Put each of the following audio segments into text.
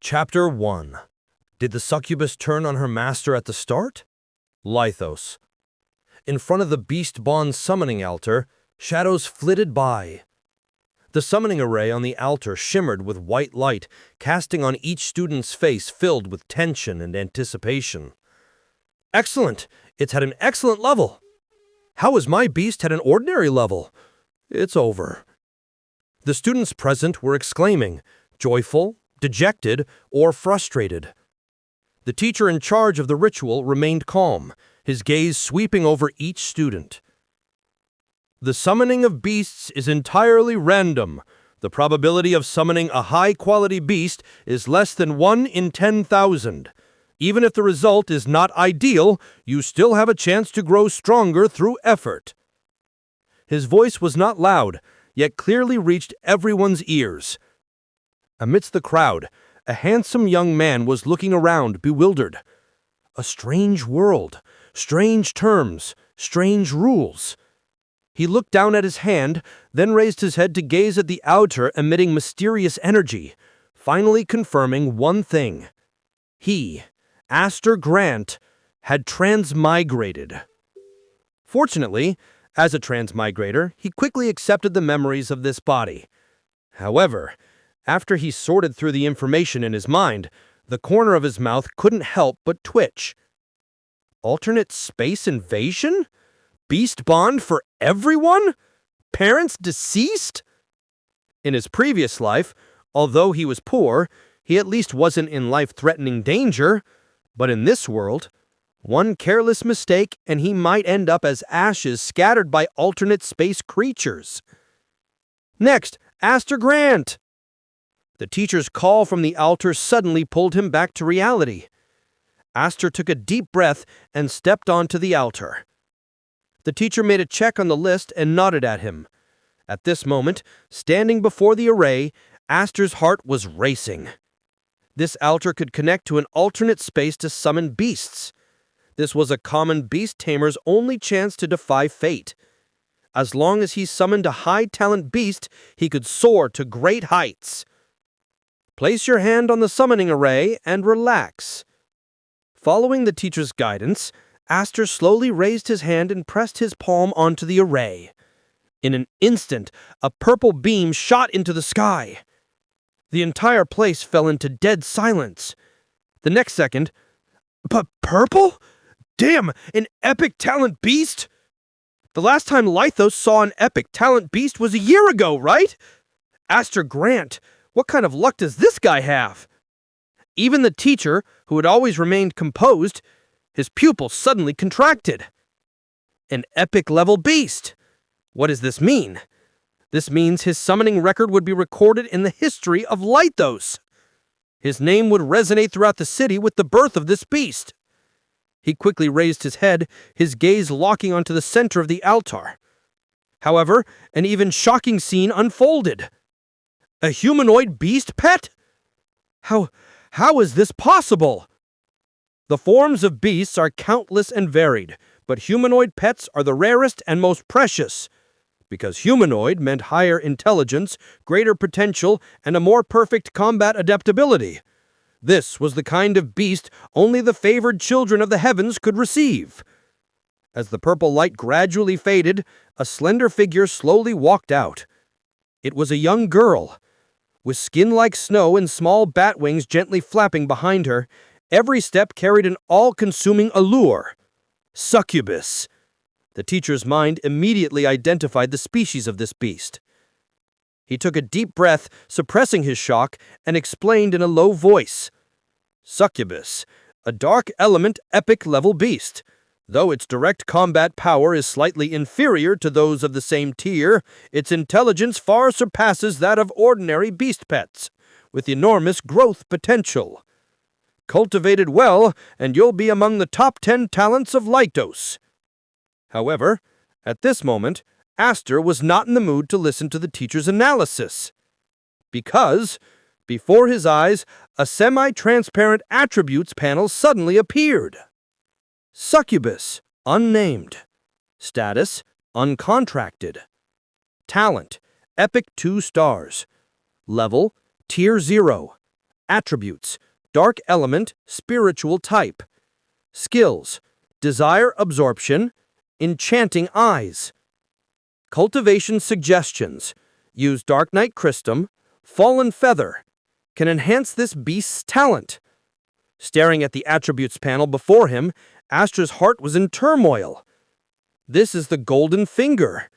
Chapter 1. Did the succubus turn on her master at the start? Lithos. In front of the beast-bond summoning altar, shadows flitted by. The summoning array on the altar shimmered with white light, casting on each student's face filled with tension and anticipation. Excellent! It's at an excellent level! How is my beast at an ordinary level? It's over. The students present were exclaiming, joyful, dejected, or frustrated. The teacher in charge of the ritual remained calm, his gaze sweeping over each student. The summoning of beasts is entirely random. The probability of summoning a high-quality beast is less than 1 in 10,000. Even if the result is not ideal, you still have a chance to grow stronger through effort. His voice was not loud, yet clearly reached everyone's ears. Amidst the crowd, a handsome young man was looking around, bewildered. A strange world, strange terms, strange rules. He looked down at his hand, then raised his head to gaze at the altar emitting mysterious energy, finally confirming one thing. He, Aster Grant, had transmigrated. Fortunately, as a transmigrator, he quickly accepted the memories of this body. However, after he sorted through the information in his mind, the corner of his mouth couldn't help but twitch. Alternate space invasion? Beast bond for everyone? Parents deceased? In his previous life, although he was poor, he at least wasn't in life-threatening danger. But in this world, one careless mistake and he might end up as ashes scattered by alternate space creatures. Next, Aster Grant! The teacher's call from the altar suddenly pulled him back to reality. Aster took a deep breath and stepped onto the altar. The teacher made a check on the list and nodded at him. At this moment, standing before the array, Aster's heart was racing. This altar could connect to an alternate space to summon beasts. This was a common beast tamer's only chance to defy fate. As long as he summoned a high-talent beast, he could soar to great heights. Place your hand on the summoning array and relax. Following the teacher's guidance, Aster slowly raised his hand and pressed his palm onto the array. In an instant, a purple beam shot into the sky. The entire place fell into dead silence. The next second, but purple? Damn, an epic talent beast? The last time Lithos saw an epic talent beast was a year ago, right? Aster Grant, what kind of luck does this guy have? Even the teacher, who had always remained composed, his pupils suddenly contracted. An epic-level beast. What does this mean? This means his summoning record would be recorded in the history of Lithos. His name would resonate throughout the city with the birth of this beast. He quickly raised his head, his gaze locking onto the center of the altar. However, an even shocking scene unfolded. A humanoid beast pet? How is this possible? The forms of beasts are countless and varied, but humanoid pets are the rarest and most precious, because humanoid meant higher intelligence, greater potential, and a more perfect combat adaptability. This was the kind of beast only the favored children of the heavens could receive. As the purple light gradually faded, a slender figure slowly walked out. It was a young girl. With skin like snow and small bat wings gently flapping behind her, every step carried an all-consuming allure. Succubus. The teacher's mind immediately identified the species of this beast. He took a deep breath, suppressing his shock, and explained in a low voice. Succubus, a dark element epic-level beast. Though its direct combat power is slightly inferior to those of the same tier, its intelligence far surpasses that of ordinary beast pets, with enormous growth potential. Cultivated well, and you'll be among the top 10 talents of Lithos. However, at this moment, Aster was not in the mood to listen to the teacher's analysis. Because, before his eyes, a semi-transparent attributes panel suddenly appeared. Succubus, unnamed. Status, uncontracted. Talent, epic 2 stars. Level, tier 0. Attributes: dark element, spiritual type. Skills: desire absorption, enchanting eyes. Cultivation suggestions: use dark night christum, fallen feather. Can enhance this beast's talent. Staring at the attributes panel before him, Aster's heart was in turmoil. This is the golden finger.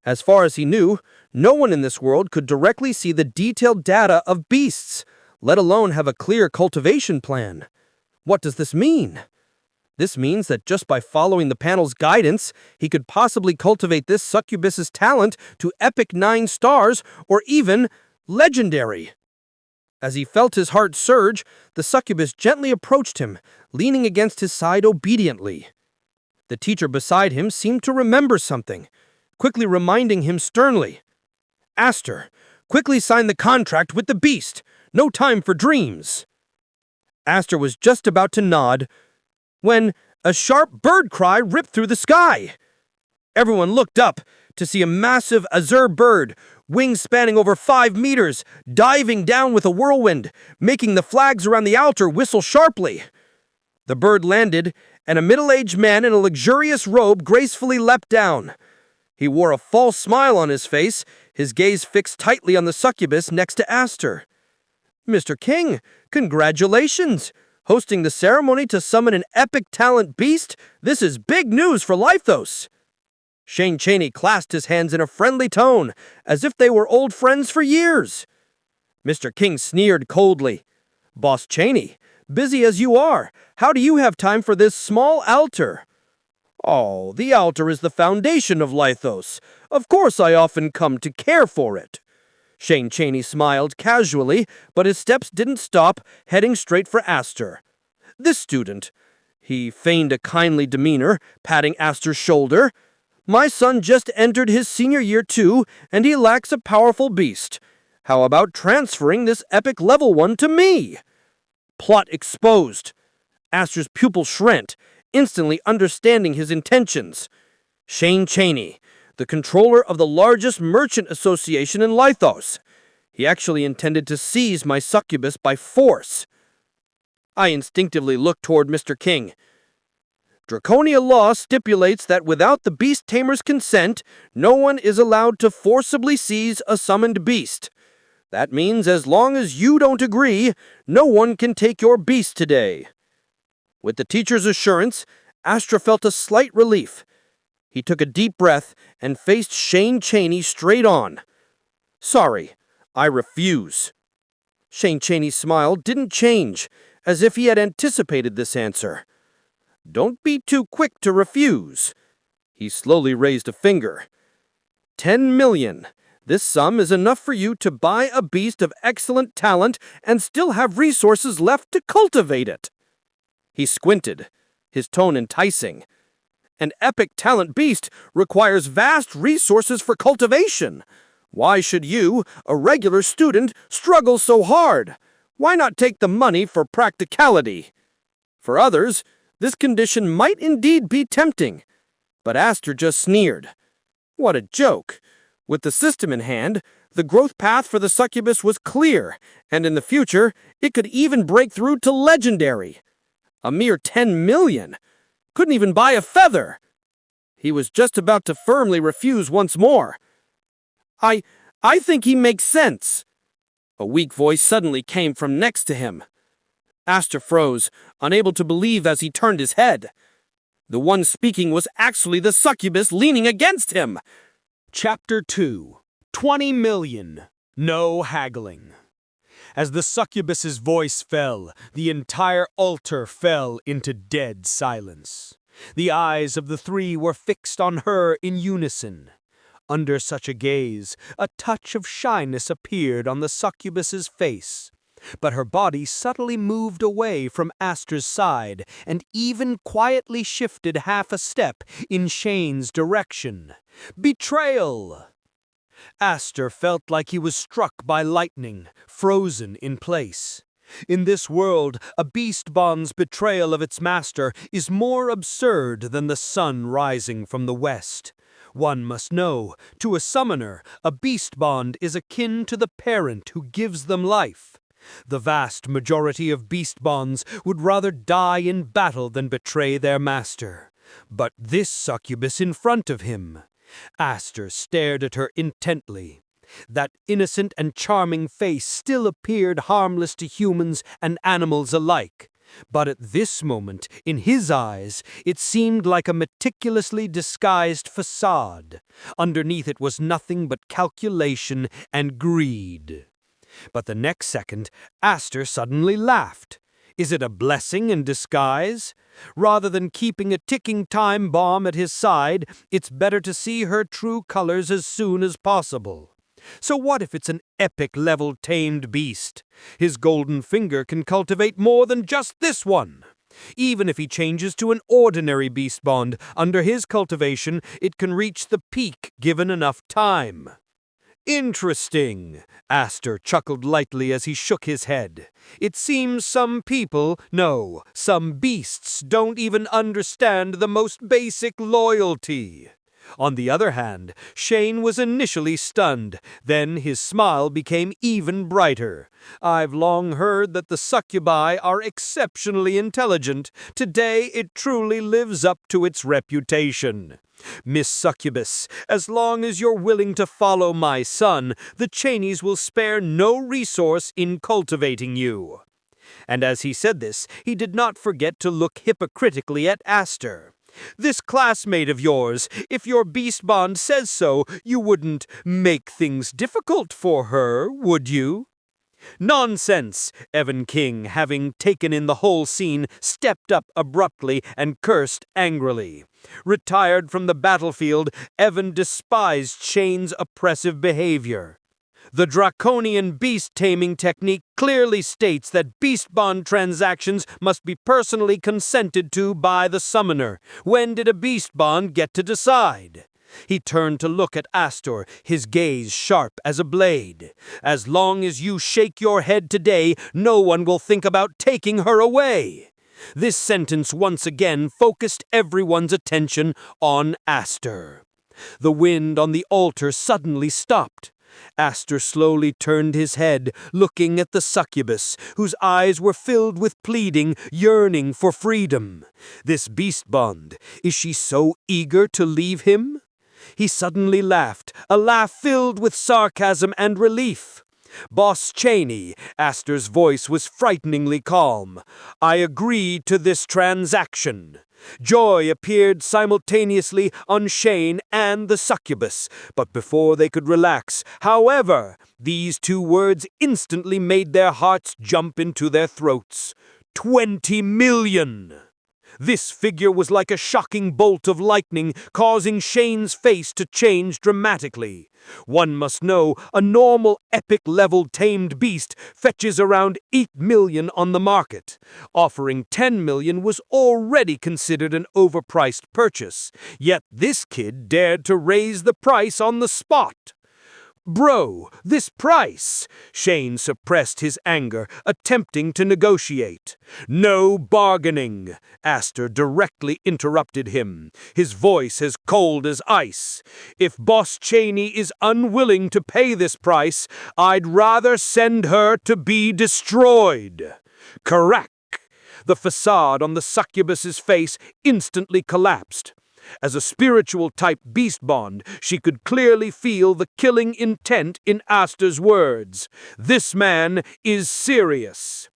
As far as he knew, no one in this world could directly see the detailed data of beasts, let alone have a clear cultivation plan. What does this mean? This means that just by following the panel's guidance, he could possibly cultivate this succubus's talent to epic 9 stars or even legendary. As he felt his heart surge, the succubus gently approached him, leaning against his side obediently. The teacher beside him seemed to remember something, quickly reminding him sternly, "Aster, quickly sign the contract with the beast. No time for dreams." Aster was just about to nod when a sharp bird cry ripped through the sky. Everyone looked up to see a massive azure bird, wings spanning over 5 meters, diving down with a whirlwind, making the flags around the altar whistle sharply. The bird landed, and a middle-aged man in a luxurious robe gracefully leapt down. He wore a false smile on his face, his gaze fixed tightly on the succubus next to Aster. "Mr. King, congratulations! Hosting the ceremony to summon an epic talent beast? This is big news for Lithos!" Cheney clasped his hands in a friendly tone, as if they were old friends for years. Mr. King sneered coldly. "Boss Cheney, busy as you are, how do you have time for this small altar?" "Oh, the altar is the foundation of Lithos. Of course I often come to care for it." Cheney smiled casually, but his steps didn't stop, heading straight for Aster. "This student," he feigned a kindly demeanor, patting Aster's shoulder, "my son just entered his senior year too, and he lacks a powerful beast. How about transferring this epic level 1 to me?" Plot exposed. Aster's pupil shrank, instantly understanding his intentions. Cheney, the controller of the largest merchant association in Lithos. He actually intended to seize my succubus by force. I instinctively looked toward Mr. King. Draconia law stipulates that without the beast tamer's consent, no one is allowed to forcibly seize a summoned beast. That means as long as you don't agree, no one can take your beast today. With the teacher's assurance, Aster felt a slight relief. He took a deep breath and faced Cheney straight on. "Sorry, I refuse." Cheney's smile didn't change, as if he had anticipated this answer. "Don't be too quick to refuse." He slowly raised a finger. 10 million. This sum is enough for you to buy a beast of excellent talent and still have resources left to cultivate it. He squinted, his tone enticing. An epic talent beast requires vast resources for cultivation. Why should you, a regular student, struggle so hard? Why not take the money for practicality? For others, this condition might indeed be tempting. But Aster just sneered. What a joke! With the system in hand, the growth path for the succubus was clear, and in the future, it could even break through to legendary. A mere 10 million. Couldn't even buy a feather. He was just about to firmly refuse once more. I think he makes sense." A weak voice suddenly came from next to him. Aster froze, unable to believe as he turned his head. The one speaking was actually the succubus leaning against him. Chapter 2. 20 million. No haggling. As the succubus's voice fell, the entire altar fell into dead silence. The eyes of the three were fixed on her in unison. Under such a gaze, a touch of shyness appeared on the succubus's face, but her body subtly moved away from Aster's side and even quietly shifted half a step in Shane's direction. Betrayal! Aster felt like he was struck by lightning, frozen in place. In this world, a beast bond's betrayal of its master is more absurd than the sun rising from the west. One must know, to a summoner, a beast bond is akin to the parent who gives them life. The vast majority of beast bonds would rather die in battle than betray their master. But this succubus in front of him. Aster stared at her intently. That innocent and charming face still appeared harmless to humans and animals alike. But at this moment, in his eyes, it seemed like a meticulously disguised facade. Underneath it was nothing but calculation and greed. But the next second, Aster suddenly laughed. Is it a blessing in disguise? Rather than keeping a ticking time bomb at his side, it's better to see her true colors as soon as possible. So what if it's an epic-level tamed beast? His golden finger can cultivate more than just this one. Even if he changes to an ordinary beast bond, under his cultivation, it can reach the peak given enough time. Interesting, Aster chuckled lightly as he shook his head. It seems some people, no, some beasts don't even understand the most basic loyalty. On the other hand, Cheney was initially stunned, then his smile became even brighter. I've long heard that the succubi are exceptionally intelligent. Today it truly lives up to its reputation. Miss Succubus, as long as you're willing to follow my son, the Cheneys will spare no resource in cultivating you. And as he said this, he did not forget to look hypocritically at Aster. This classmate of yours, if your beast bond says so, you wouldn't make things difficult for her, would you? Nonsense! Evan King, having taken in the whole scene, stepped up abruptly and cursed angrily. Retired from the battlefield, Evan despised Cheney's oppressive behavior. The draconian beast-taming technique clearly states that beast bond transactions must be personally consented to by the summoner. When did a beast bond get to decide? He turned to look at Aster, his gaze sharp as a blade. As long as you shake your head today, no one will think about taking her away. This sentence once again focused everyone's attention on Aster. The wind on the altar suddenly stopped. Aster slowly turned his head, looking at the succubus, whose eyes were filled with pleading, yearning for freedom. This beast bond, is she so eager to leave him? He suddenly laughed, a laugh filled with sarcasm and relief. Boss Cheney, Aster's voice was frighteningly calm. I agree to this transaction. Joy appeared simultaneously on Cheney and the succubus, but before they could relax, however, these two words instantly made their hearts jump into their throats. 20 million! This figure was like a shocking bolt of lightning, causing Cheney's face to change dramatically. One must know a normal epic-level tamed beast fetches around 8 million on the market. Offering 10 million was already considered an overpriced purchase, yet this kid dared to raise the price on the spot. Bro, this price! Cheney suppressed his anger, attempting to negotiate. No bargaining! Aster directly interrupted him, his voice as cold as ice. If Boss Cheney is unwilling to pay this price, I'd rather send her to be destroyed. Correct! The facade on the succubus's face instantly collapsed. As a spiritual-type beast bond, she could clearly feel the killing intent in Aster's words. This man is serious.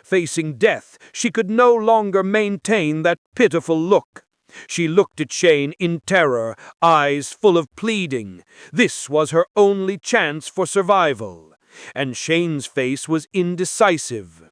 Facing death, she could no longer maintain that pitiful look. She looked at Cheney in terror, eyes full of pleading. This was her only chance for survival. And Cheney's face was indecisive.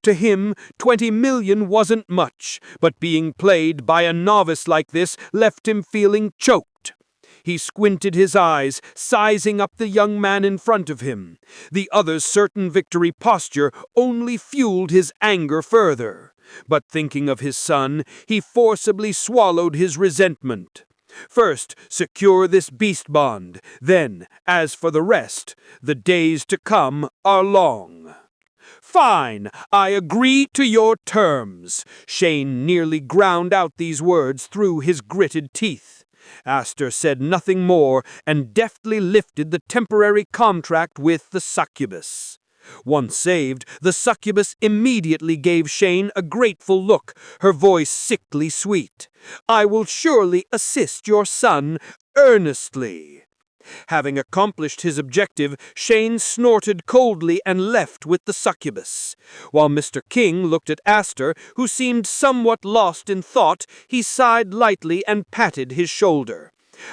To him, 20 million wasn't much, but being played by a novice like this left him feeling choked. He squinted his eyes, sizing up the young man in front of him. The other's certain victory posture only fueled his anger further. But thinking of his son, he forcibly swallowed his resentment. First, secure this beast bond. Then, as for the rest, the days to come are long. Fine, I agree to your terms. Cheney nearly ground out these words through his gritted teeth. Aster said nothing more and deftly lifted the temporary contract with the succubus. Once saved, the succubus immediately gave Shane a grateful look, her voice sickly sweet. "I will surely assist your son earnestly." Having accomplished his objective, Shane snorted coldly and left with the succubus. While Mr. King looked at Aster, who seemed somewhat lost in thought, he sighed lightly and patted his shoulder.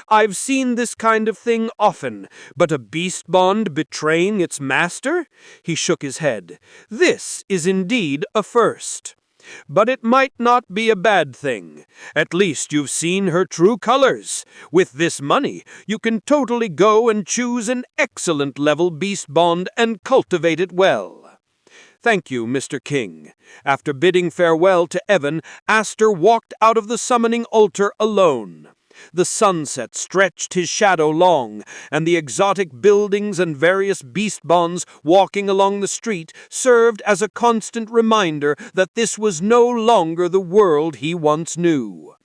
"I've seen this kind of thing often, but a beast bond betraying its master?" He shook his head. "This is indeed a first. But it might not be a bad thing. At least you've seen her true colors. With this money, you can totally go and choose an excellent level beast bond and cultivate it well." "Thank you, Mr. King." After bidding farewell to Evan, Aster walked out of the summoning altar alone. The sunset stretched his shadow long, and the exotic buildings and various beast bonds walking along the street served as a constant reminder that this was no longer the world he once knew.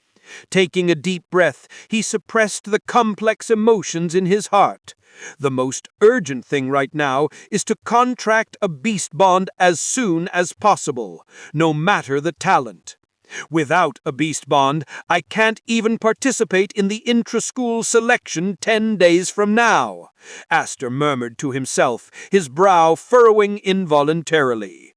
Taking a deep breath, he suppressed the complex emotions in his heart. The most urgent thing right now is to contract a beast bond as soon as possible, no matter the talent. "Without a beast bond, I can't even participate in the intra-school selection 10 days from now," Aster murmured to himself, his brow furrowing involuntarily.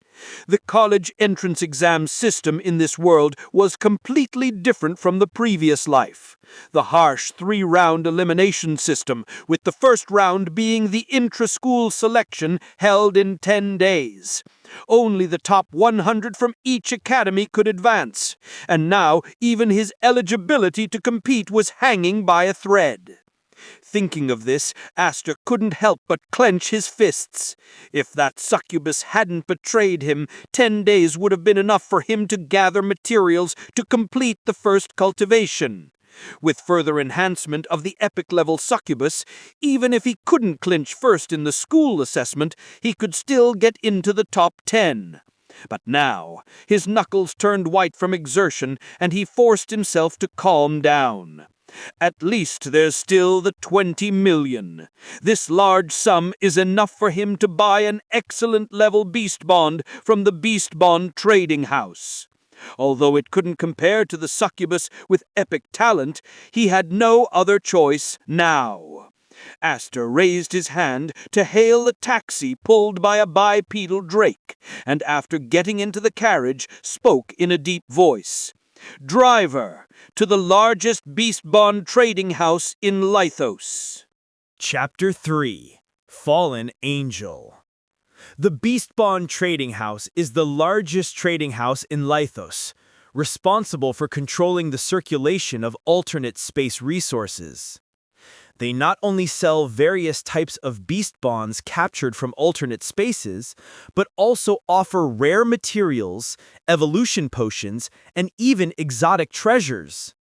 The college entrance exam system in this world was completely different from the previous life. The harsh 3-round elimination system, with the first round being the intra-school selection held in 10 days. Only the top 100 from each academy could advance, and now even his eligibility to compete was hanging by a thread. Thinking of this, Aster couldn't help but clench his fists. If that succubus hadn't betrayed him, 10 days would have been enough for him to gather materials to complete the first cultivation. With further enhancement of the epic-level succubus, even if he couldn't clinch first in the school assessment, he could still get into the top 10. But now, his knuckles turned white from exertion, and he forced himself to calm down. At least there's still the 20 million. This large sum is enough for him to buy an excellent level beast bond from the beast bond trading house. Although it couldn't compare to the succubus with epic talent, he had no other choice now. Aster raised his hand to hail a taxi pulled by a bipedal drake, and after getting into the carriage, spoke in a deep voice. "Driver, to the largest beast bond trading house in Lithos." Chapter 3: Fallen Angel. The Beast Bond Trading House is the largest trading house in Lithos, responsible for controlling the circulation of alternate space resources. They not only sell various types of beast bonds captured from alternate spaces, but also offer rare materials, evolution potions, and even exotic treasures.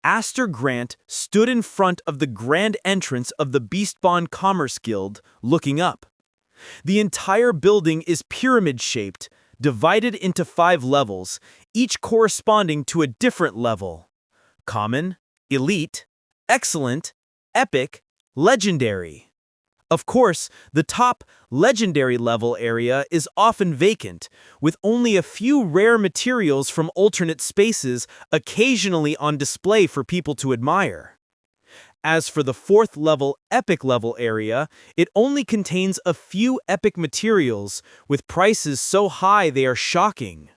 Aster Grant stood in front of the grand entrance of the Beast Bond Commerce Guild, looking up. The entire building is pyramid-shaped, divided into 5 levels, each corresponding to a different level: common, elite, excellent, epic, legendary. Of course, the top, legendary level area is often vacant, with only a few rare materials from alternate spaces occasionally on display for people to admire. As for the 4th level, epic level area, it only contains a few epic materials, with prices so high they are shocking.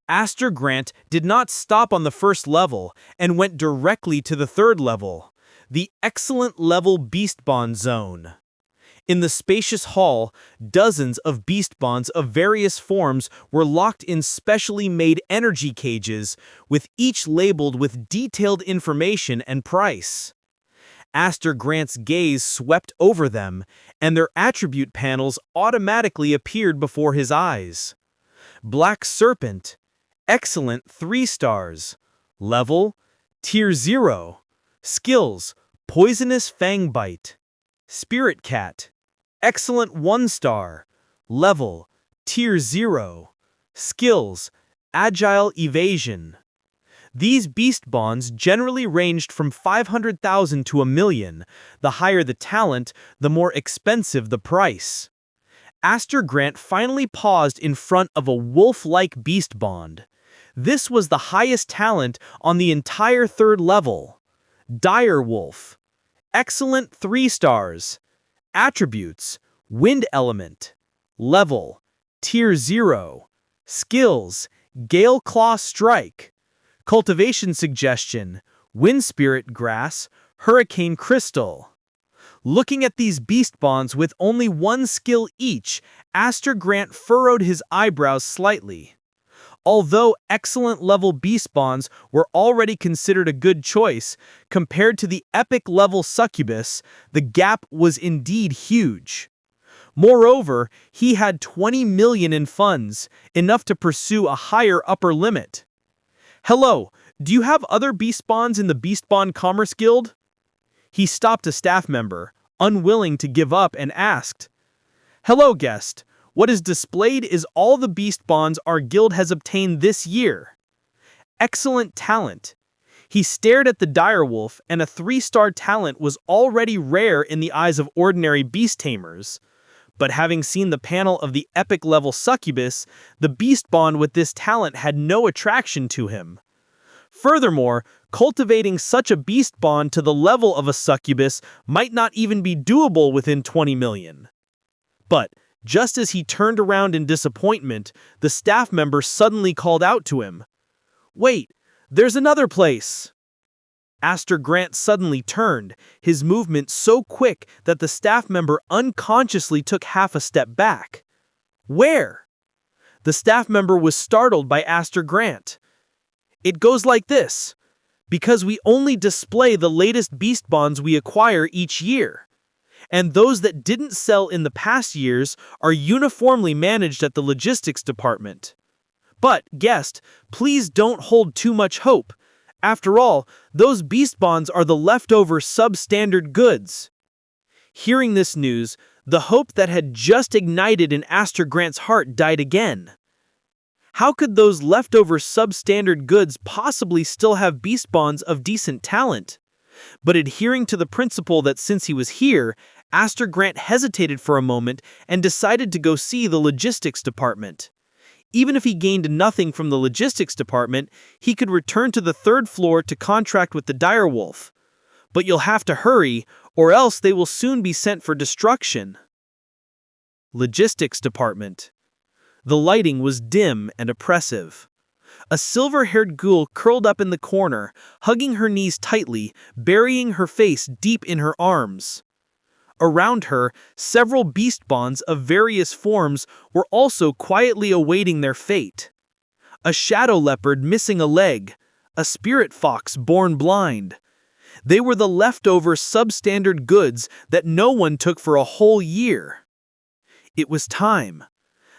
Aster Grant did not stop on the 1st level and went directly to the 3rd level, the excellent level beast bond zone. In the spacious hall, dozens of beast bonds of various forms were locked in specially made energy cages, with each labeled with detailed information and price. Aster Grant's gaze swept over them, and their attribute panels automatically appeared before his eyes. Black Serpent, excellent 3 stars. Level, Tier 0. Skills, Poisonous Fang Bite. Spirit Cat, excellent 1 star. Level, Tier 0. Skills, Agile Evasion. These beast bonds generally ranged from 500,000 to 1 million. The higher the talent, the more expensive the price. Aster Grant finally paused in front of a wolf-like beast bond. This was the highest talent on the entire third level. Dire Wolf. Excellent 3 stars. Attributes: Wind Element. Level: Tier 0. Skills: Gale Claw Strike. Cultivation suggestion: Wind Spirit Grass, Hurricane Crystal. Looking at these beast bonds with only 1 skill each, Aster Grant furrowed his eyebrows slightly. Although excellent level beast bonds were already considered a good choice, compared to the epic level Succubus, the gap was indeed huge. Moreover, he had 20 million in funds, enough to pursue a higher upper limit. "Hello, do you have other beast bonds in the Beast Bond Commerce Guild?" He stopped a staff member, unwilling to give up, and asked. "Hello, guest. What is displayed is all the beast bonds our guild has obtained this year." Excellent talent. He stared at the direwolf, and a 3-star talent was already rare in the eyes of ordinary beast tamers. But having seen the panel of the epic level Succubus, the beast bond with this talent had no attraction to him. Furthermore, cultivating such a beast bond to the level of a Succubus might not even be doable within 20 million. But just as he turned around in disappointment, the staff member suddenly called out to him, "Wait, there's another place!" Aster Grant suddenly turned, his movement so quick that the staff member unconsciously took half a step back. "Where?" The staff member was startled by Aster Grant. "It goes like this. Because we only display the latest beast bonds we acquire each year. And those that didn't sell in the past years are uniformly managed at the logistics department. But, guest, please don't hold too much hope. After all, those beast bonds are the leftover substandard goods." Hearing this news, the hope that had just ignited in Aster Grant's heart died again. How could those leftover substandard goods possibly still have beast bonds of decent talent? But adhering to the principle that since he was here, Aster Grant hesitated for a moment and decided to go see the logistics department. Even if he gained nothing from the logistics department, he could return to the 3rd floor to contract with the direwolf. But you'll have to hurry, or else they will soon be sent for destruction. Logistics department. The lighting was dim and oppressive. A silver-haired ghoul curled up in the corner, hugging her knees tightly, burying her face deep in her arms. Around her, several beast bonds of various forms were also quietly awaiting their fate. A shadow leopard missing a leg, a spirit fox born blind. They were the leftover substandard goods that no one took for a whole year. It was time.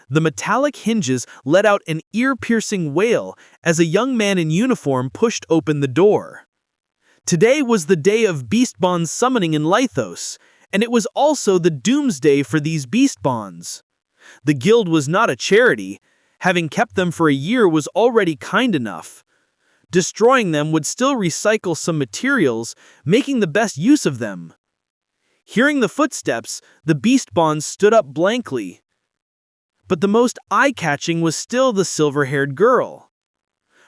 The metallic hinges let out an ear-piercing wail as a young man in uniform pushed open the door. Today was the day of beast bonds summoning in Lithos, and it was also the doomsday for these beast bonds. The guild was not a charity. Having kept them for a year was already kind enough. Destroying them would still recycle some materials, making the best use of them. Hearing the footsteps, the beast bonds stood up blankly. But the most eye-catching was still the silver-haired girl.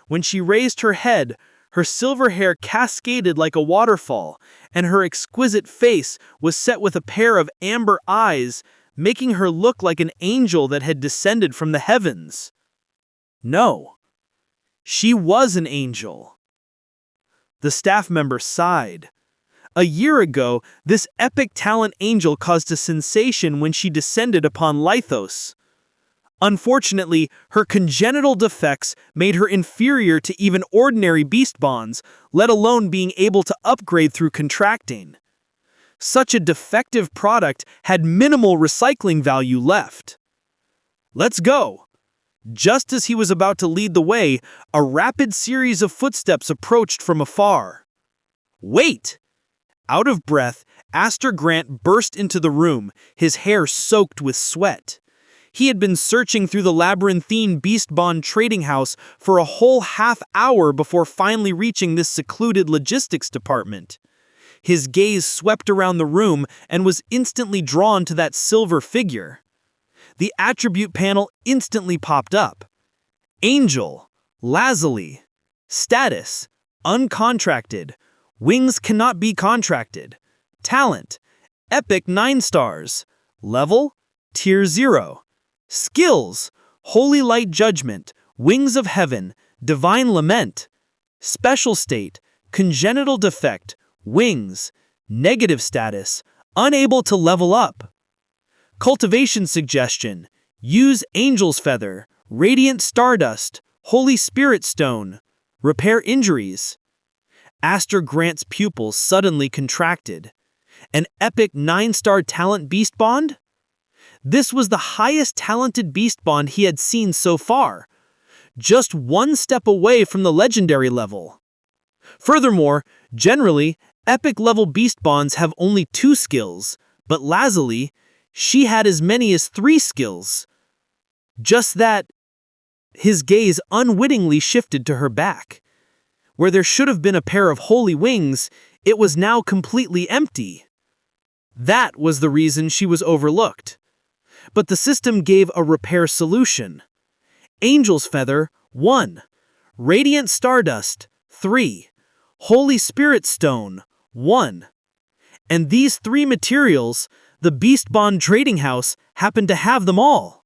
When she raised her head, her silver hair cascaded like a waterfall, and her exquisite face was set with a pair of amber eyes, making her look like an angel that had descended from the heavens. No, she was an angel. The staff member sighed. A year ago, this epic talent angel caused a sensation when she descended upon Lithos. Unfortunately, her congenital defects made her inferior to even ordinary beast bonds, let alone being able to upgrade through contracting. Such a defective product had minimal recycling value left. "Let's go." Just as he was about to lead the way, a rapid series of footsteps approached from afar. "Wait!" Out of breath, Aster Grant burst into the room, his hair soaked with sweat. He had been searching through the labyrinthine beast bond trading house for a whole half hour before finally reaching this secluded logistics department. His gaze swept around the room and was instantly drawn to that silver figure. the attribute panel instantly popped up. Angel, Lazuli, status, uncontracted, wings cannot be contracted, talent, epic 9 stars, level, tier 0, skills, holy light judgment, wings of heaven, divine lament, special state, congenital defect, wings, negative status, unable to level up. Cultivation suggestion, use angel's feather, radiant stardust, Holy Spirit stone, repair injuries. Aster Grant's pupils suddenly contracted. An epic 9-star talent beast bond? This was the highest talented beast bond he had seen so far, just one step away from the legendary level. Furthermore, generally, epic level beast bonds have only 2 skills, but Lazuli, she had as many as 3 skills. Just that, his gaze unwittingly shifted to her back. Where there should have been a pair of holy wings, it was now completely empty. That was the reason she was overlooked. But the system gave a repair solution. Angel's Feather, 1. Radiant Stardust, 3. Holy Spirit Stone, 1. And these 3 materials, the Beast Bond Trading House happened to have them all.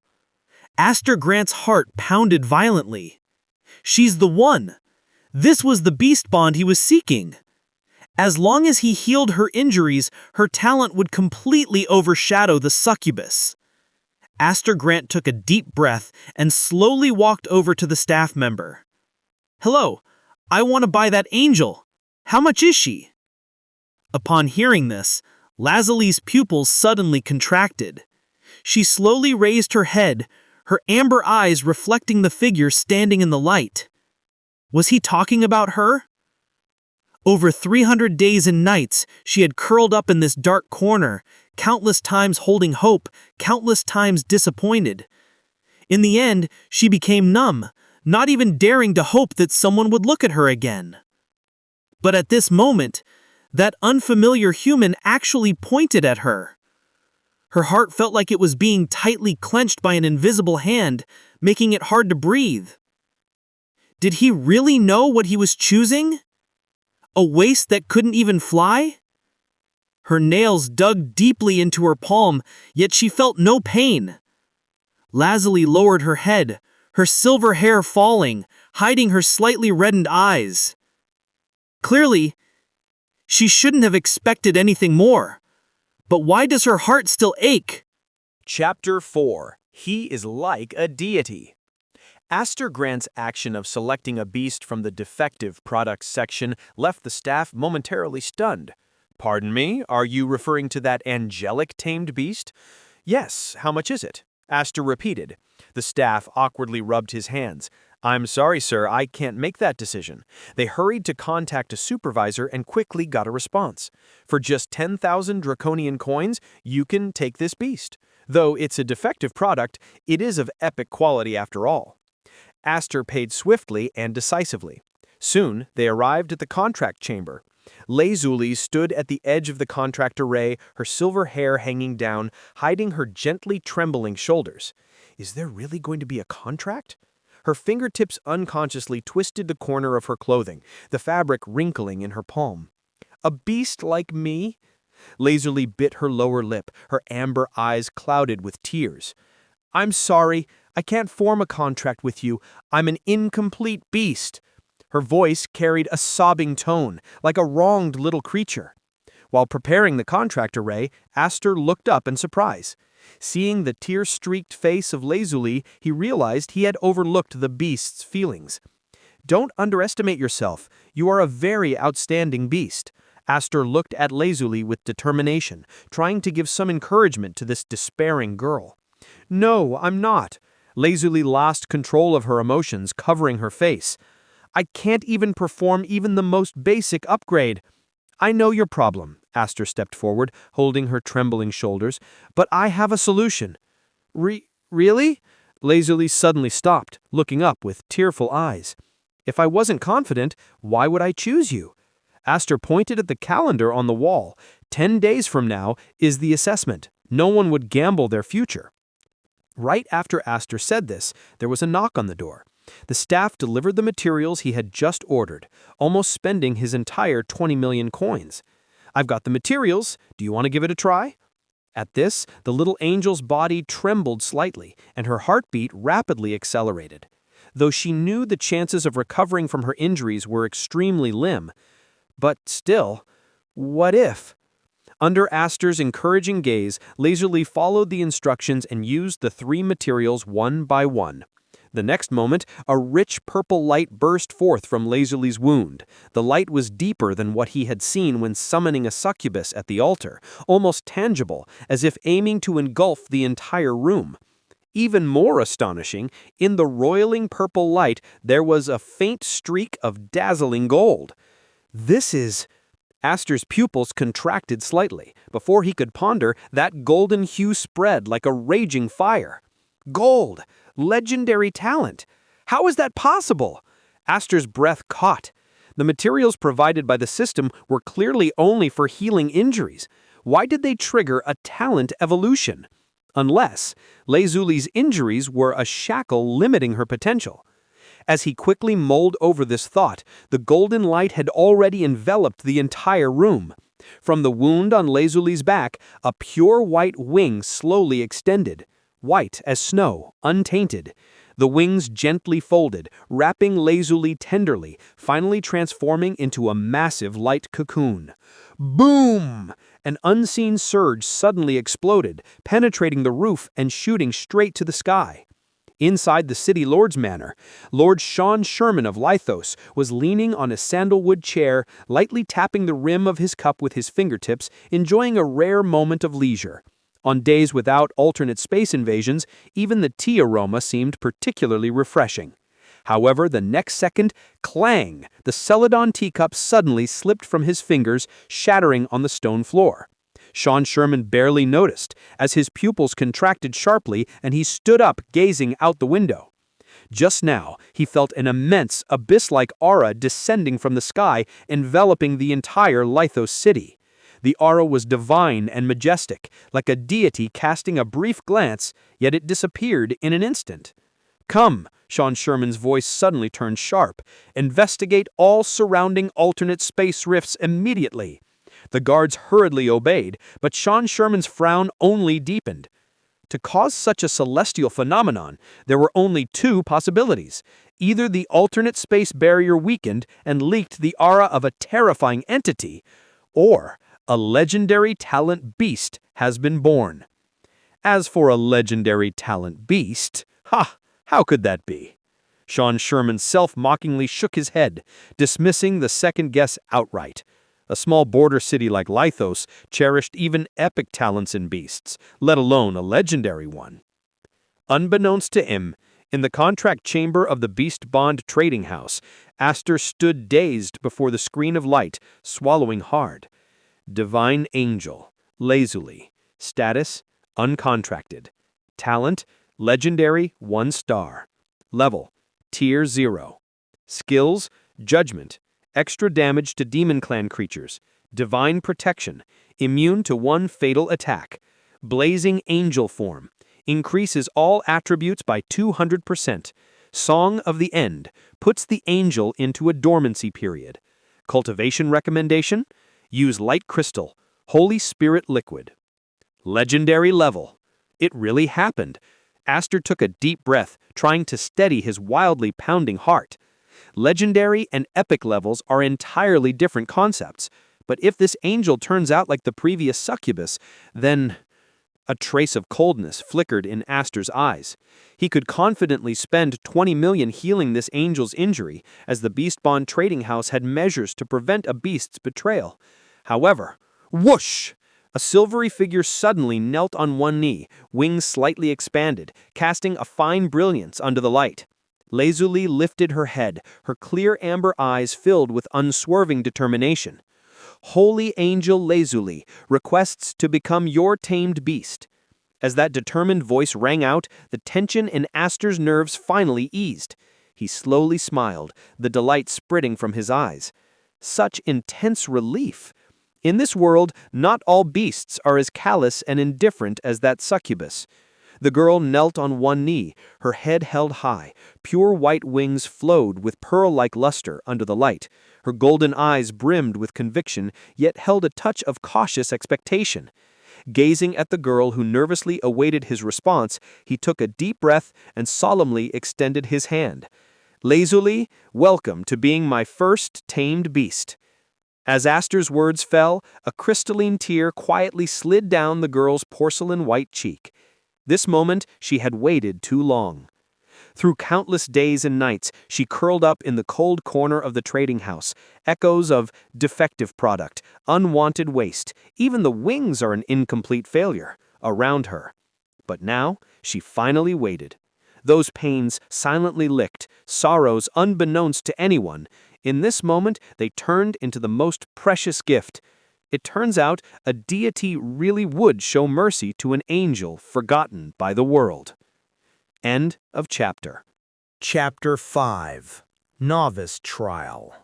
Aster Grant's heart pounded violently. She's the one. This was the Beast Bond he was seeking. As long as he healed her injuries, her talent would completely overshadow the Succubus. Aster Grant took a deep breath and slowly walked over to the staff member. "Hello, I want to buy that angel. How much is she?" Upon hearing this, Lazuli's pupils suddenly contracted. She slowly raised her head, her amber eyes reflecting the figure standing in the light. Was he talking about her? Over 300 days and nights, she had curled up in this dark corner, countless times holding hope, countless times disappointed. In the end, she became numb, not even daring to hope that someone would look at her again. But at this moment, that unfamiliar human actually pointed at her. Her heart felt like it was being tightly clenched by an invisible hand, making it hard to breathe. Did he really know what he was choosing? A waist that couldn't even fly? Her nails dug deeply into her palm, yet she felt no pain. Lazuli lowered her head, her silver hair falling, hiding her slightly reddened eyes. Clearly, she shouldn't have expected anything more. But why does her heart still ache? Chapter 4. He is like a deity. Aster Grant's action of selecting a beast from the defective products section left the staff momentarily stunned. "Pardon me, are you referring to that angelic tamed beast?" "Yes, how much is it?" Aster repeated. The staff awkwardly rubbed his hands. "I'm sorry, sir, I can't make that decision." They hurried to contact a supervisor and quickly got a response. "For just 10,000 draconian coins, you can take this beast. Though it's a defective product, it is of epic quality after all." Aster paid swiftly and decisively. Soon, they arrived at the contract chamber. Lazuli stood at the edge of the contract array, her silver hair hanging down, hiding her gently trembling shoulders. Is there really going to be a contract? Her fingertips unconsciously twisted the corner of her clothing, the fabric wrinkling in her palm. "A beast like me?" Lazuli bit her lower lip, her amber eyes clouded with tears. "I'm sorry, I can't form a contract with you. I'm an incomplete beast." Her voice carried a sobbing tone, like a wronged little creature. While preparing the contract array, Aster looked up in surprise. Seeing the tear-streaked face of Lazuli, he realized he had overlooked the beast's feelings. "Don't underestimate yourself. You are a very outstanding beast." Aster looked at Lazuli with determination, trying to give some encouragement to this despairing girl. "No, I'm not." Lazuli lost control of her emotions, covering her face. "I can't even perform even the most basic upgrade." "I know your problem," Aster stepped forward, holding her trembling shoulders, "but I have a solution." Really? Lazuli suddenly stopped, looking up with tearful eyes. "If I wasn't confident, why would I choose you?" Aster pointed at the calendar on the wall. 10 days from now is the assessment. No one would gamble their future. Right after Aster said this, there was a knock on the door. The staff delivered the materials he had just ordered, almost spending his entire 20 million coins. "I've got the materials. Do you want to give it a try?" At this, the little angel's body trembled slightly, and her heartbeat rapidly accelerated. Though she knew the chances of recovering from her injuries were extremely slim. But still, what if? Under Aster's encouraging gaze, Lazuli followed the instructions and used the 3 materials one by one. The next moment, a rich purple light burst forth from Lazuli's wound. The light was deeper than what he had seen when summoning a succubus at the altar, almost tangible, as if aiming to engulf the entire room. Even more astonishing, in the roiling purple light there was a faint streak of dazzling gold. This is... Aster's pupils contracted slightly. Before he could ponder, that golden hue spread like a raging fire. Gold! Legendary talent! How is that possible? Aster's breath caught. The materials provided by the system were clearly only for healing injuries. Why did they trigger a talent evolution? Unless Lazuli's injuries were a shackle limiting her potential. As he quickly mulled over this thought, the golden light had already enveloped the entire room. From the wound on Lazuli's back, a pure white wing slowly extended. White as snow, untainted. The wings gently folded, wrapping Lazuli tenderly, finally transforming into a massive light cocoon. Boom! An unseen surge suddenly exploded, penetrating the roof and shooting straight to the sky. Inside the city lord's manor, Lord Sean Sherman of Lithos was leaning on a sandalwood chair, lightly tapping the rim of his cup with his fingertips, enjoying a rare moment of leisure. On days without alternate space invasions, even the tea aroma seemed particularly refreshing. However, the next second, clang! The Celadon teacup suddenly slipped from his fingers, shattering on the stone floor. Sean Sherman barely noticed, as his pupils contracted sharply and he stood up, gazing out the window. Just now, he felt an immense, abyss-like aura descending from the sky, enveloping the entire Lithos city. The aura was divine and majestic, like a deity casting a brief glance, yet it disappeared in an instant. "Come," Sean Sherman's voice suddenly turned sharp. "Investigate all surrounding alternate space rifts immediately." The guards hurriedly obeyed, but Sean Sherman's frown only deepened. To cause such a celestial phenomenon, there were only 2 possibilities. Either the alternate space barrier weakened and leaked the aura of a terrifying entity, or a legendary talent beast has been born. As for a legendary talent beast, how could that be? Sean Sherman self-mockingly shook his head, dismissing the second guess outright. A small border city like Lithos cherished even epic talents in beasts, let alone a legendary one. Unbeknownst to him, in the contract chamber of the Beast Bond trading house, Aster stood dazed before the screen of light, swallowing hard. Divine Angel, Lazuli. Status, uncontracted. Talent, legendary, 1 star. Level, tier 0. Skills, judgment. Extra damage to Demon Clan creatures. Divine protection. Immune to 1 fatal attack. Blazing angel form. Increases all attributes by 200%. Song of the End. Puts the angel into a dormancy period. Cultivation recommendation. Use light crystal. Holy Spirit liquid. Legendary level. It really happened. Aster took a deep breath, trying to steady his wildly pounding heart. Legendary and epic levels are entirely different concepts, but if this angel turns out like the previous succubus, then... A trace of coldness flickered in Aster's eyes. He could confidently spend 20 million healing this angel's injury, as the Beast Bond trading house had measures to prevent a beast's betrayal. However, whoosh! A silvery figure suddenly knelt on one knee, wings slightly expanded, casting a fine brilliance under the light. Lazuli lifted her head, her clear amber eyes filled with unswerving determination. Holy Angel Lazuli requests to become your tamed beast. As that determined voice rang out, the tension in Aster's nerves finally eased. He slowly smiled, the delight spreading from his eyes. Such intense relief! In this world, not all beasts are as callous and indifferent as that succubus. The girl knelt on one knee, her head held high. Pure white wings flowed with pearl-like luster under the light. Her golden eyes brimmed with conviction, yet held a touch of cautious expectation. Gazing at the girl who nervously awaited his response, he took a deep breath and solemnly extended his hand. "Lazuli, welcome to being my first tamed beast." As Aster's words fell, a crystalline tear quietly slid down the girl's porcelain-white cheek. This moment she had waited too long. Through countless days and nights, she curled up in the cold corner of the trading house. Echoes of defective product, unwanted waste, even the wings are an incomplete failure, around her. But now, she finally waited. Those pains silently licked, sorrows unbeknownst to anyone. In this moment, they turned into the most precious gift. It turns out a deity really would show mercy to an angel forgotten by the world. End of chapter. Chapter 5. Novice Trial.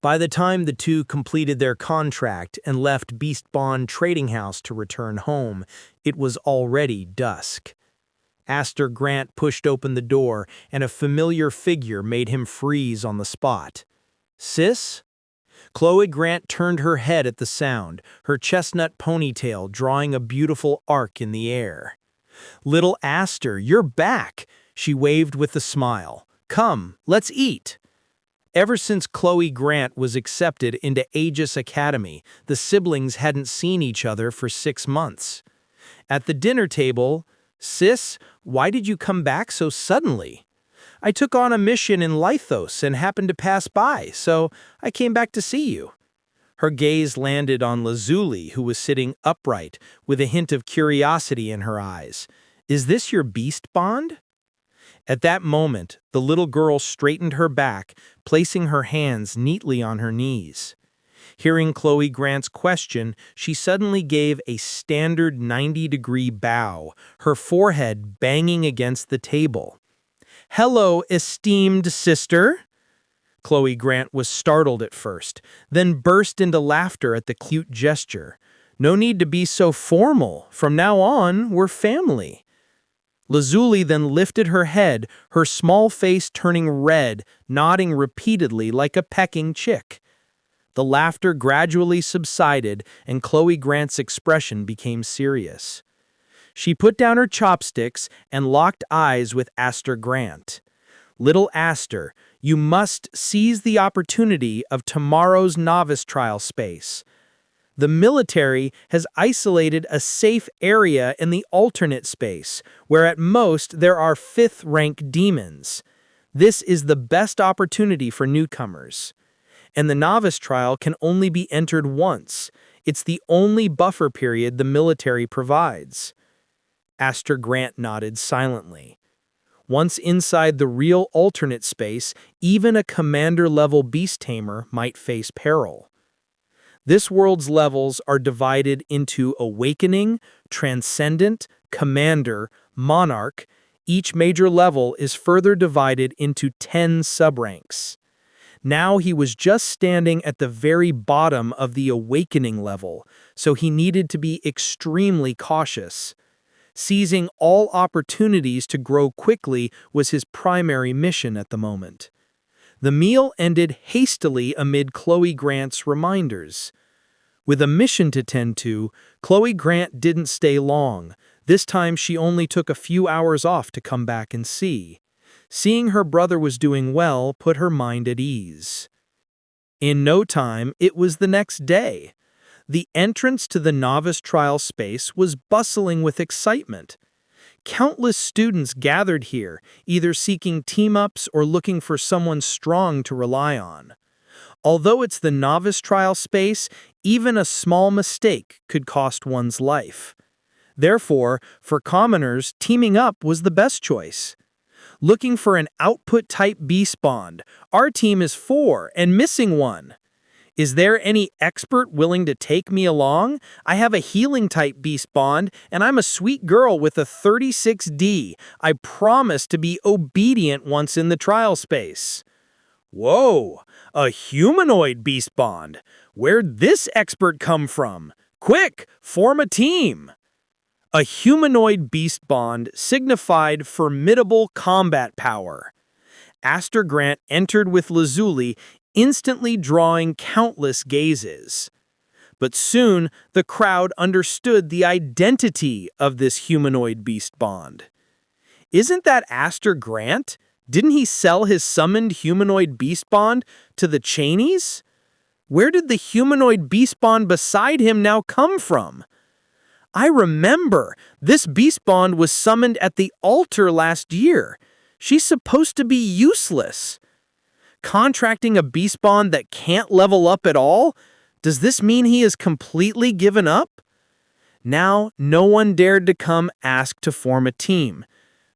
By the time the two completed their contract and left Beastbond Trading House to return home, it was already dusk. Aster Grant pushed open the door, and a familiar figure made him freeze on the spot. "Sis?" Chloe Grant turned her head at the sound, her chestnut ponytail drawing a beautiful arc in the air. "Little Aster, you're back!" She waved with a smile. "Come, let's eat." Ever since Chloe Grant was accepted into Aegis Academy, the siblings hadn't seen each other for 6 months. At the dinner table, "Sis, why did you come back so suddenly?" "I took on a mission in Lithos and happened to pass by, so I came back to see you." Her gaze landed on Lazuli, who was sitting upright, with a hint of curiosity in her eyes. "Is this your beast bond?" At that moment, the little girl straightened her back, placing her hands neatly on her knees. Hearing Chloe Grant's question, she suddenly gave a standard 90-degree bow, her forehead banging against the table. "Hello, esteemed sister." Chloe Grant was startled at first, then burst into laughter at the cute gesture. "No need to be so formal. From now on, we're family." Lazuli then lifted her head, her small face turning red, nodding repeatedly like a pecking chick. The laughter gradually subsided, and Chloe Grant's expression became serious. She put down her chopsticks and locked eyes with Aster Grant. "Little Aster, you must seize the opportunity of tomorrow's novice trial space. The military has isolated a safe area in the alternate space, where at most there are 5th-rank demons. This is the best opportunity for newcomers. And the novice trial can only be entered once. It's the only buffer period the military provides." Aster Grant nodded silently. Once inside the real alternate space, even a commander-level beast tamer might face peril. This world's levels are divided into Awakening, Transcendent, Commander, Monarch. Each major level is further divided into 10 subranks. Now he was just standing at the very bottom of the Awakening level, so he needed to be extremely cautious. Seizing all opportunities to grow quickly was his primary mission at the moment. The meal ended hastily amid Chloe Grant's reminders. With a mission to tend to, Chloe Grant didn't stay long. This time she only took a few hours off to come back and see. Seeing her brother was doing well put her mind at ease. In no time, it was the next day. The entrance to the novice trial space was bustling with excitement. Countless students gathered here, either seeking team-ups or looking for someone strong to rely on. Although it's the novice trial space, even a small mistake could cost one's life. Therefore, for commoners, teaming up was the best choice. Looking for an output-type beast bond, our team is 4 and missing one. Is there any expert willing to take me along? I have a healing-type beast bond, and I'm a sweet girl with a 36D. I promise to be obedient once in the trial space. Whoa, a humanoid beast bond. Where'd this expert come from? Quick, form a team. A humanoid beast bond signified formidable combat power. Aster Grant entered with Lazuli, instantly drawing countless gazes. But soon, the crowd understood the identity of this humanoid beast bond. Isn't that Aster Grant? Didn't he sell his summoned humanoid beast bond to the Cheneys? Where did the humanoid beast bond beside him now come from? I remember, this beast bond was summoned at the altar last year. She's supposed to be useless. Contracting a beast bond that can't level up at all? Does this mean he has completely given up? Now, no one dared to come ask to form a team.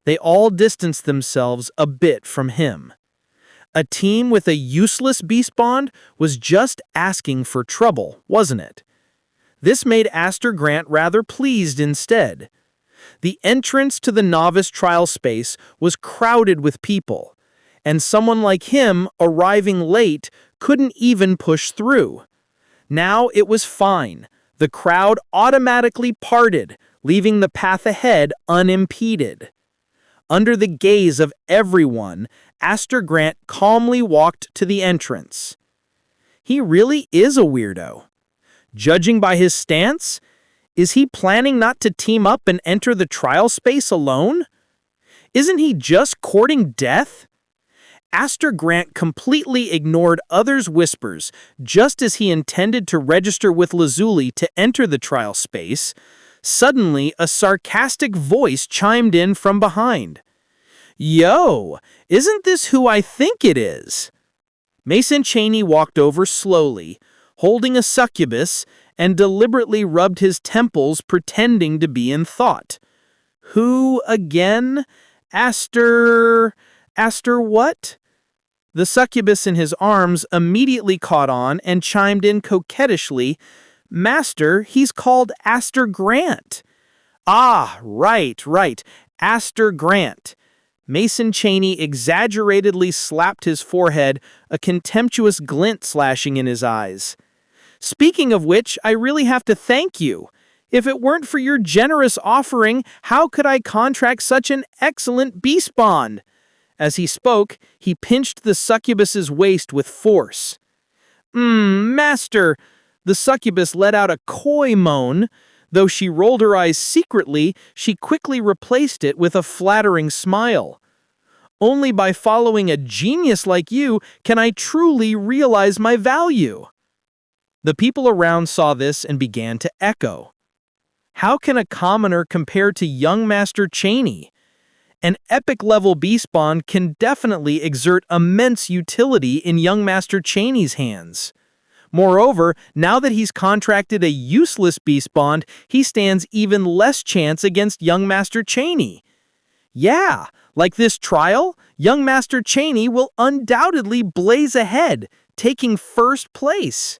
They all distanced themselves a bit from him. A team with a useless beast bond was just asking for trouble, wasn't it? This made Aster Grant rather pleased instead. The entrance to the novice trial space was crowded with people, and someone like him, arriving late, couldn't even push through. Now it was fine. The crowd automatically parted, leaving the path ahead unimpeded. Under the gaze of everyone, Aster Grant calmly walked to the entrance. He really is a weirdo. Judging by his stance, is he planning not to team up and enter the trial space alone? Isn't he just courting death? Aster Grant completely ignored others' whispers just as he intended to register with Lazuli to enter the trial space. Suddenly, a sarcastic voice chimed in from behind. "Yo, isn't this who I think it is?" Mason Cheney walked over slowly, holding a succubus, and deliberately rubbed his temples, pretending to be in thought. "Who again? Aster what?" The succubus in his arms immediately caught on and chimed in coquettishly, "Master, he's called Aster Grant." "Ah, right, Aster Grant." Mason Cheney exaggeratedly slapped his forehead, a contemptuous glint slashing in his eyes. "Speaking of which, I really have to thank you. If it weren't for your generous offering, how could I contract such an excellent beast bond?" As he spoke, he pinched the succubus's waist with force. Master," the succubus let out a coy moan. Though she rolled her eyes secretly, she quickly replaced it with a flattering smile. "Only by following a genius like you can I truly realize my value." The people around saw this and began to echo. How can a commoner compare to young Master Cheney? An epic-level beast bond can definitely exert immense utility in young Master Cheney's hands. Moreover, now that he's contracted a useless beast bond, he stands even less chance against young Master Cheney. Yeah, like this trial, young Master Cheney will undoubtedly blaze ahead, taking first place.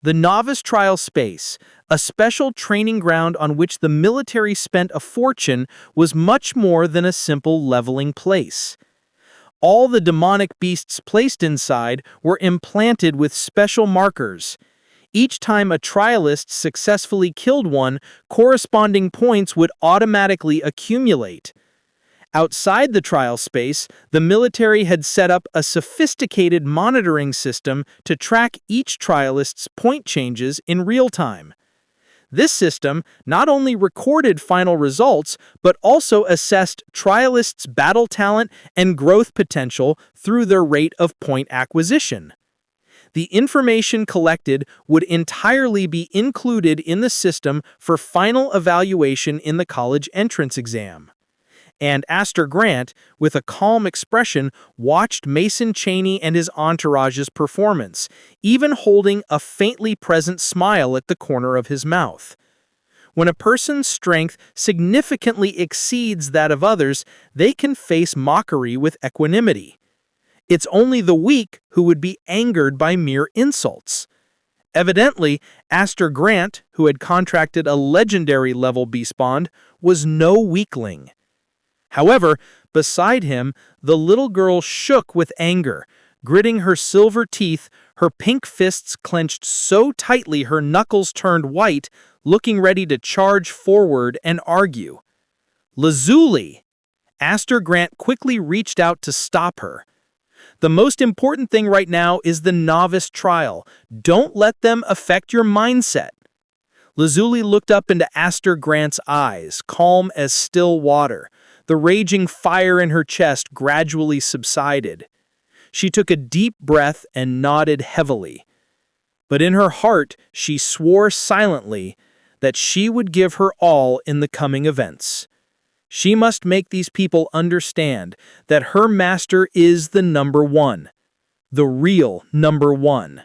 The novice trial space, a special training ground on which the military spent a fortune, was much more than a simple leveling place. All the demonic beasts placed inside were implanted with special markers. Each time a trialist successfully killed one, corresponding points would automatically accumulate. Outside the trial space, the military had set up a sophisticated monitoring system to track each trialist's point changes in real time. This system not only recorded final results, but also assessed trialists' battle talent and growth potential through their rate of point acquisition. The information collected would entirely be included in the system for final evaluation in the college entrance exam. And Aster Grant, with a calm expression, watched Mason Cheney and his entourage's performance, even holding a faintly present smile at the corner of his mouth. When a person's strength significantly exceeds that of others, they can face mockery with equanimity. It's only the weak who would be angered by mere insults. Evidently, Aster Grant, who had contracted a legendary-level beast bond, was no weakling. However, beside him, the little girl shook with anger, gritting her silver teeth, her pink fists clenched so tightly her knuckles turned white. looking ready to charge forward and argue. Lazuli! Aster Grant quickly reached out to stop her. The most important thing right now is the novice trial. Don't let them affect your mindset. Lazuli looked up into Aster Grant's eyes, calm as still water. The raging fire in her chest gradually subsided. She took a deep breath and nodded heavily. But in her heart, she swore silently that she would give her all in the coming events. She must make these people understand that her master is the number one, the real number one. ...